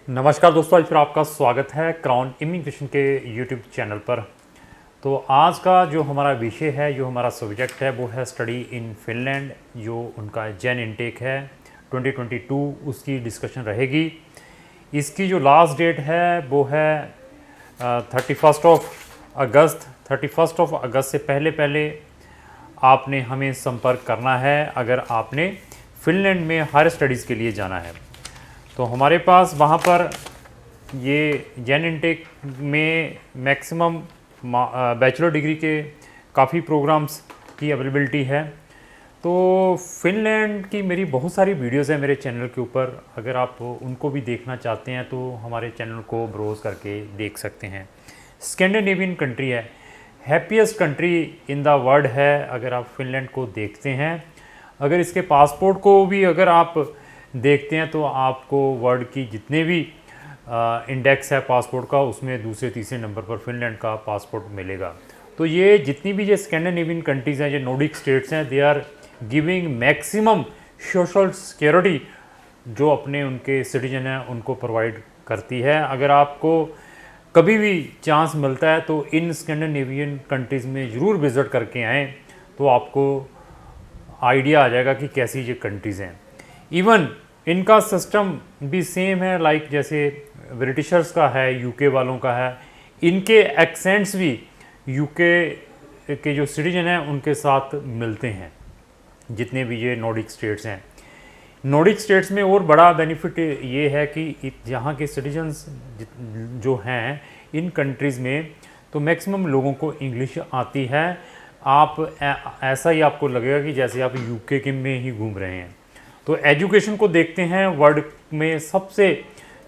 नमस्कार दोस्तों, आज फिर आपका स्वागत है क्राउन इमिग्रेशन के यूट्यूब चैनल पर। तो आज का जो हमारा विषय है, जो हमारा सब्जेक्ट है, वो है स्टडी इन फिनलैंड। जो उनका जैन इनटेक है 2022, उसकी डिस्कशन रहेगी। इसकी जो लास्ट डेट है वो है 31 ऑफ अगस्त। 31 ऑफ अगस्त से पहले पहले आपने हमें संपर्क करना है अगर आपने फिनलैंड में हायर स्टडीज़ के लिए जाना है। तो हमारे पास वहाँ पर ये जैन इनटेक में मैक्सिमम बैचलर डिग्री के काफ़ी प्रोग्राम्स की अवेलेबिलिटी है। तो फिनलैंड की मेरी बहुत सारी वीडियोस हैं मेरे चैनल के ऊपर, अगर आप उनको भी देखना चाहते हैं तो हमारे चैनल को ब्राउज़ करके देख सकते हैं। स्कैंडिनेवियन कंट्री है, happiest country in the world है अगर आप फिनलैंड को देखते हैं। अगर इसके पासपोर्ट को भी अगर आप देखते हैं तो आपको वर्ल्ड की जितने भी इंडेक्स है पासपोर्ट का, उसमें दूसरे तीसरे नंबर पर फिनलैंड का पासपोर्ट मिलेगा। तो ये जितनी भी ये स्कैंडिनेवियन कंट्रीज़ हैं, ये नॉर्डिक स्टेट्स हैं, they are giving maximum social security जो अपने उनके सिटीजन हैं उनको प्रोवाइड करती है। अगर आपको कभी भी चांस मिलता है तो इन स्कैंडिनेवियन कंट्रीज़ में ज़रूर विज़िट करके आएँ, तो आपको आइडिया आ जाएगा कि कैसी ये कंट्रीज़ हैं। इवन इनका सिस्टम भी सेम है, लाइक जैसे ब्रिटिशर्स का है, यूके वालों का है। इनके एक्सेंट्स भी यूके के जो सिटीजन हैं उनके साथ मिलते हैं, जितने भी ये नॉर्डिक स्टेट्स हैं। नॉर्डिक स्टेट्स में और बड़ा बेनिफिट ये है कि यहाँ के सिटीजन्स जो हैं इन कंट्रीज़ में, तो मैक्सिमम लोगों को इंग्लिश आती है। आप ऐसा ही आपको लगेगा कि जैसे आप यूके के में ही घूम रहे हैं। तो एजुकेशन को देखते हैं, वर्ल्ड में सबसे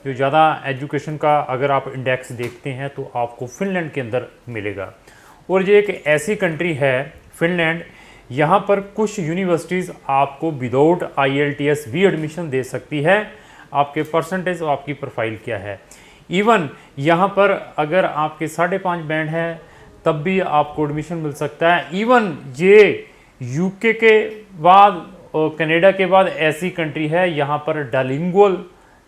जो ज़्यादा एजुकेशन का अगर आप इंडेक्स देखते हैं तो आपको फिनलैंड के अंदर मिलेगा। और ये एक ऐसी कंट्री है फिनलैंड, यहाँ पर कुछ यूनिवर्सिटीज़ आपको विदाउट IELTS भी एडमिशन दे सकती है। आपके परसेंटेज और आपकी प्रोफाइल क्या है। इवन यहाँ पर अगर आपके 5.5 बैंड है तब भी आपको एडमिशन मिल सकता है। इवन ये यूके के बाद और कनाडा के बाद ऐसी कंट्री है, यहाँ पर डायलिंगुअल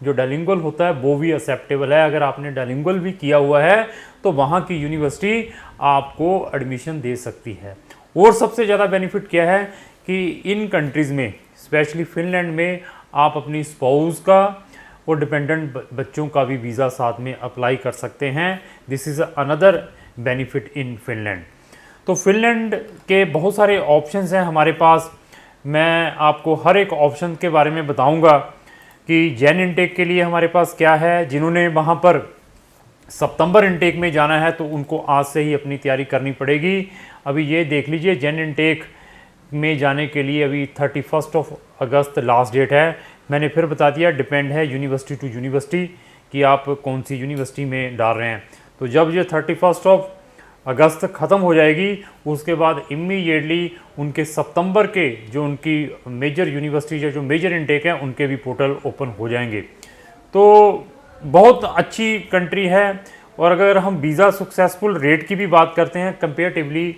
जो डायलिंगुअल होता है वो भी एक्सेप्टेबल है। अगर आपने डायलिंगुअल भी किया हुआ है तो वहाँ की यूनिवर्सिटी आपको एडमिशन दे सकती है। और सबसे ज़्यादा बेनिफिट क्या है कि इन कंट्रीज़ में, स्पेशली फिनलैंड में, आप अपनी स्पाउस का और डिपेंडेंट बच्चों का भी वीज़ा साथ में अप्लाई कर सकते हैं। This is another benefit in Finland. तो फिनलैंड के बहुत सारे ऑप्शंस हैं हमारे पास। मैं आपको हर एक ऑप्शन के बारे में बताऊंगा कि जैन इनटेक के लिए हमारे पास क्या है। जिन्होंने वहां पर सितंबर इनटेक में जाना है तो उनको आज से ही अपनी तैयारी करनी पड़ेगी। अभी ये देख लीजिए, जैन इनटेक में जाने के लिए अभी 31 ऑफ अगस्त लास्ट डेट है। मैंने फिर बता दिया, डिपेंड है यूनिवर्सिटी टू यूनिवर्सिटी कि आप कौन सी यूनिवर्सिटी में डाल रहे हैं। तो जब ये 31 ऑफ अगस्त ख़त्म हो जाएगी, उसके बाद इमीडिएटली उनके सितंबर के जो उनकी मेजर यूनिवर्सिटी या जो मेजर इनटेक है उनके भी पोर्टल ओपन हो जाएंगे। तो बहुत अच्छी कंट्री है। और अगर हम वीज़ा सक्सेसफुल रेट की भी बात करते हैं, कंपेरेटिवली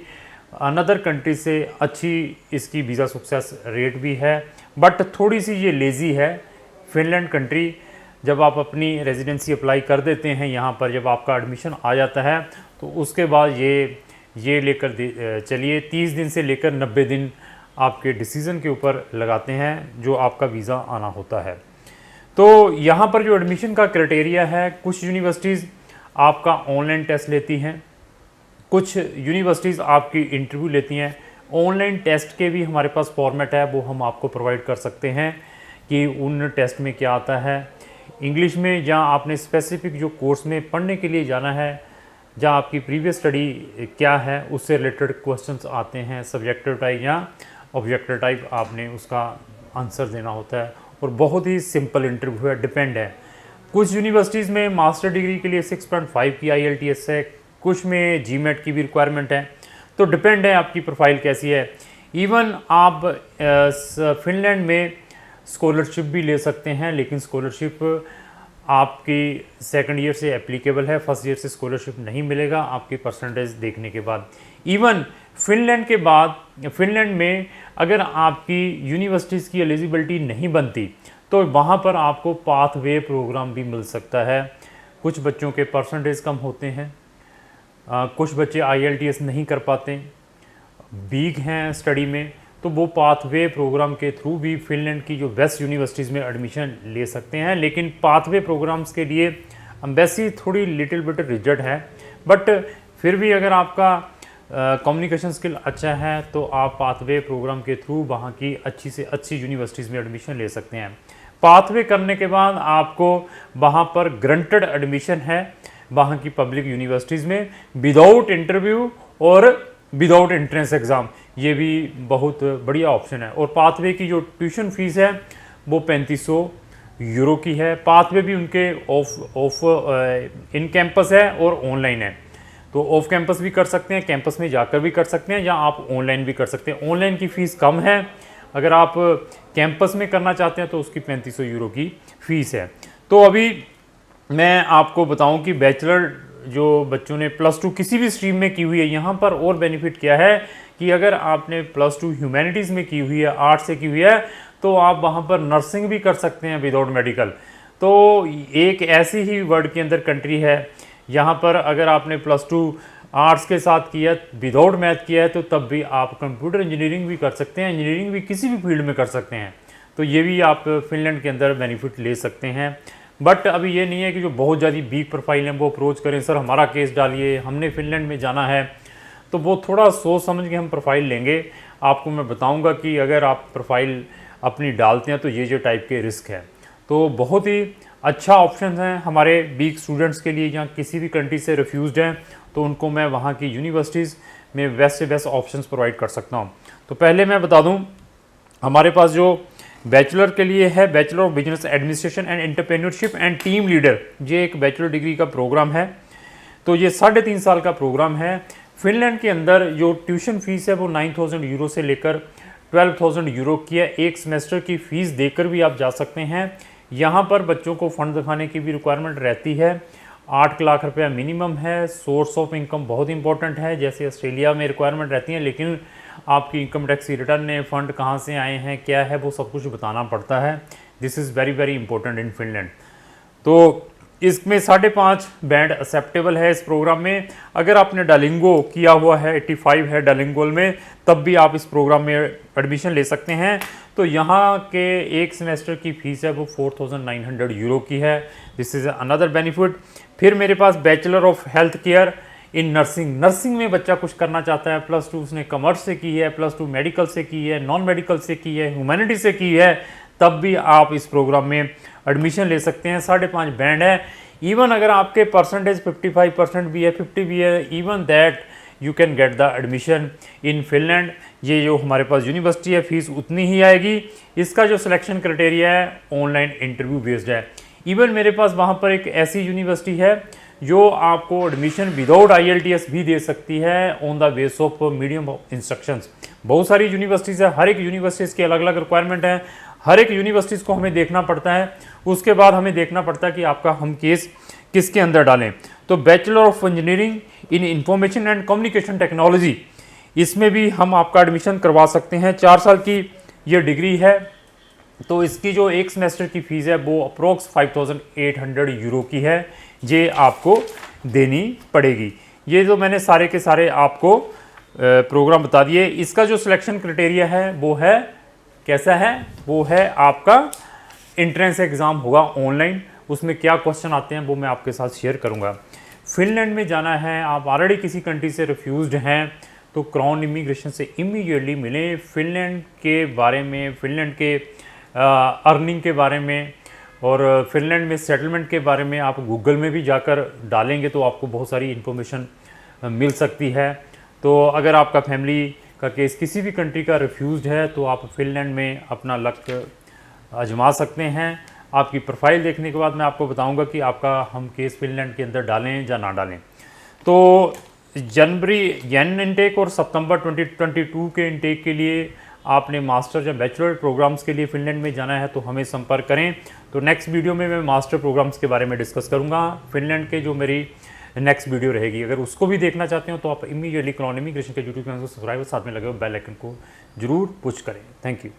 अनदर कंट्री से अच्छी इसकी वीज़ा सक्सेस रेट भी है। बट थोड़ी सी ये लेज़ी है फिनलैंड कंट्री। जब आप अपनी रेजिडेंसी अप्लाई कर देते हैं यहाँ पर, जब आपका एडमिशन आ जाता है तो उसके बाद ये लेकर चलिए 30 दिन से लेकर 90 दिन आपके डिसीज़न के ऊपर लगाते हैं जो आपका वीज़ा आना होता है। तो यहाँ पर जो एडमिशन का क्राइटेरिया है, कुछ यूनिवर्सिटीज़ आपका ऑनलाइन टेस्ट लेती हैं, कुछ यूनिवर्सिटीज़ आपकी इंटरव्यू लेती हैं। ऑनलाइन टेस्ट के भी हमारे पास फॉर्मेट है, वो हम आपको प्रोवाइड कर सकते हैं कि उन टेस्ट में क्या आता है। इंग्लिश में, जहाँ आपने स्पेसिफिक जो कोर्स में पढ़ने के लिए जाना है, जहाँ आपकी प्रीवियस स्टडी क्या है उससे रिलेटेड क्वेश्चंस आते हैं। सब्जेक्टिव टाइप या ऑब्जेक्टिव टाइप आपने उसका आंसर देना होता है। और बहुत ही सिंपल इंटरव्यू है, डिपेंड है। कुछ यूनिवर्सिटीज़ में मास्टर डिग्री के लिए 6.5 की IELTS है, कुछ में GMAT की भी रिक्वायरमेंट है। तो डिपेंड है आपकी प्रोफाइल कैसी है। इवन आप फिनलैंड में स्कॉलरशिप भी ले सकते हैं, लेकिन स्कॉलरशिप आपकी सेकंड ईयर से एप्लीकेबल है, फर्स्ट ईयर से स्कॉलरशिप नहीं मिलेगा आपकी परसेंटेज देखने के बाद। इवन फिनलैंड के बाद, फिनलैंड में अगर आपकी यूनिवर्सिटीज़ की एलिजिबिलिटी नहीं बनती तो वहाँ पर आपको पाथवे प्रोग्राम भी मिल सकता है। कुछ बच्चों के परसेंटेज कम होते हैं, कुछ बच्चे IELTS नहीं कर पाते, वीक हैं स्टडी में, तो वो पाथवे प्रोग्राम के थ्रू भी फिनलैंड की जो बेस्ट यूनिवर्सिटीज़ में एडमिशन ले सकते हैं। लेकिन पाथवे प्रोग्राम्स के लिए एम्बेसी थोड़ी लिटिल बिट रिजिड है, बट फिर भी अगर आपका कम्युनिकेशन स्किल अच्छा है तो आप पाथवे प्रोग्राम के थ्रू वहाँ की अच्छी से अच्छी यूनिवर्सिटीज़ में एडमिशन ले सकते हैं। पाथवे करने के बाद आपको वहाँ पर ग्रंटेड एडमिशन है वहाँ की पब्लिक यूनिवर्सिटीज़ में, विदाउट इंटरव्यू और विदाउट एंट्रेंस एग्ज़ाम। ये भी बहुत बढ़िया ऑप्शन है। और पाथवे की जो ट्यूशन फीस है वो 3500 यूरो की है। पाथवे भी उनके ऑफ इन कैंपस है और ऑनलाइन है, तो ऑफ कैंपस भी कर सकते हैं, कैंपस में जाकर भी कर सकते हैं, या आप ऑनलाइन भी कर सकते हैं। ऑनलाइन की फ़ीस कम है, अगर आप कैंपस में करना चाहते हैं तो उसकी 3500 यूरो की फ़ीस है। तो अभी मैं आपको बताऊं कि बैचलर जो बच्चों ने +2 किसी भी स्ट्रीम में की हुई है, यहाँ पर और बेनिफिट क्या है कि अगर आपने +2 ह्यूमैनिटीज़ में की हुई है, आर्ट्स से की हुई है, तो आप वहाँ पर नर्सिंग भी कर सकते हैं विदाउट मेडिकल। तो एक ऐसी ही वर्ल्ड के अंदर कंट्री है यहाँ पर अगर आपने +2 आर्ट्स के साथ किया, विदाउट मैथ किया है, तो तब भी आप कंप्यूटर इंजीनियरिंग भी कर सकते हैं, इंजीनियरिंग भी किसी भी फील्ड में कर सकते हैं। तो ये भी आप फिनलैंड के अंदर बेनिफिट ले सकते हैं। बट अभी ये नहीं है कि जो बहुत ज़्यादा वीक प्रोफाइल है वो अप्रोच करें, सर हमारा केस डालिए, हमने फिनलैंड में जाना है। तो वो थोड़ा सोच समझ के हम प्रोफाइल लेंगे। आपको मैं बताऊँगा कि अगर आप प्रोफाइल अपनी डालते हैं तो ये टाइप के रिस्क है। तो बहुत ही अच्छा ऑप्शन है हमारे वीक स्टूडेंट्स के लिए, या किसी भी कंट्री से रिफ्यूज़ड हैं तो उनको मैं वहाँ की यूनिवर्सिटीज़ में बेस्ट से बेस्ट ऑप्शंस प्रोवाइड कर सकता हूँ। तो पहले मैं बता दूँ, हमारे पास जो बैचलर के लिए है, bachelor of business administration and entrepreneurship and team leader, ये एक बैचलर डिग्री का प्रोग्राम है। तो ये 3.5 साल का प्रोग्राम है। फिनलैंड के अंदर जो ट्यूशन फीस है वो 9000 यूरो से लेकर 12000 यूरो की है। एक सेमेस्टर की फ़ीस देकर भी आप जा सकते हैं। यहाँ पर बच्चों को फ़ंड दिखाने की भी रिक्वायरमेंट रहती है। 8 लाख रुपया मिनिमम है। सोर्स ऑफ इनकम बहुत इंपॉर्टेंट है, जैसे ऑस्ट्रेलिया में रिक्वायरमेंट रहती है, लेकिन आपकी इनकम टैक्स की रिटर्न ने फ़ंड कहाँ से आए हैं, क्या है, वो सब कुछ बताना पड़ता है। This is very very important in Finland. तो इसमें 5.5 बैंड एक्सेप्टेबल है इस प्रोग्राम में। अगर आपने डालिंगो किया हुआ है, 85 है डालिंगोल में, तब भी आप इस प्रोग्राम में एडमिशन ले सकते हैं। तो यहाँ के एक सेमेस्टर की फ़ीस है वो 4900 यूरो की है। This is another benefit. फिर मेरे पास bachelor of health care in nursing, nursing में बच्चा कुछ करना चाहता है, +2 उसने कॉमर्स से की है, +2 मेडिकल से की है, नॉन मेडिकल से की है, ह्यूमैनिटी से की है, तब भी आप इस प्रोग्राम में एडमिशन ले सकते हैं। 5.5 बैंड है। इवन अगर आपके परसेंटेज 55% भी है, 50 भी है, even that you can get the admission in Finland. ये जो हमारे पास यूनिवर्सिटी है, फीस उतनी ही आएगी। इसका जो सिलेक्शन क्राइटेरिया है ऑनलाइन इंटरव्यू बेस्ड है। इवन मेरे पास वहाँ पर एक ऐसी यूनिवर्सिटी है जो आपको एडमिशन विदाउट IELTS भी दे सकती है on the base of medium of instructions. बहुत सारी यूनिवर्सिटीज़ है, हर एक यूनिवर्सिटीज़ की अलग अलग रिक्वायरमेंट है, हर एक यूनिवर्सिटीज़ को हमें देखना पड़ता है। उसके बाद हमें देखना पड़ता है कि आपका हम केस किसके अंदर डालें। तो bachelor of engineering in information and communication technology, इसमें भी हम आपका एडमिशन करवा सकते हैं। 4 साल की ये डिग्री है। तो इसकी जो एक सेमेस्टर की फ़ीस है वो अप्रोक्स 5800 यूरो की है, ये आपको देनी पड़ेगी। ये जो मैंने सारे के सारे आपको प्रोग्राम बता दिए। इसका जो सिलेक्शन क्राइटेरिया है वो है कैसा है, वो है आपका एंट्रेंस एग्ज़ाम होगा ऑनलाइन। उसमें क्या क्वेश्चन आते हैं वो मैं आपके साथ शेयर करूंगा। फिनलैंड में जाना है, आप ऑलरेडी किसी कंट्री से रिफ्यूज्ड हैं, तो क्राउन इमिग्रेशन से इमीडिएटली मिलें। फिनलैंड के बारे में, फिनलैंड के अर्निंग के बारे में और फिनलैंड में सेटलमेंट के बारे में आप गूगल में भी जाकर डालेंगे तो आपको बहुत सारी इन्फॉर्मेशन मिल सकती है। तो अगर आपका फैमिली का केस किसी भी कंट्री का रिफ्यूज्ड है तो आप फिनलैंड में अपना लक आजमा सकते हैं। आपकी प्रोफाइल देखने के बाद मैं आपको बताऊंगा कि आपका हम केस फिनलैंड के अंदर डालें या ना डालें। तो जन इनटेक और सितंबर 2022 के इनटेक के लिए आपने मास्टर या बैचलर प्रोग्राम्स के लिए फिनलैंड में जाना है तो हमें संपर्क करें। तो नेक्स्ट वीडियो में मैं मास्टर प्रोग्राम्स के बारे में डिस्कस करूंगा। फिनलैंड के जो मेरी नेक्स्ट वीडियो रहेगी, अगर उसको भी देखना चाहते हो तो आप इमीडिएटली क्राउन इमिग्रेशन के यूट्यूब चैनल को सब्सक्राइब और साथ में लगे हुए बेल आइकन को जरूर पुश करें। Thank you.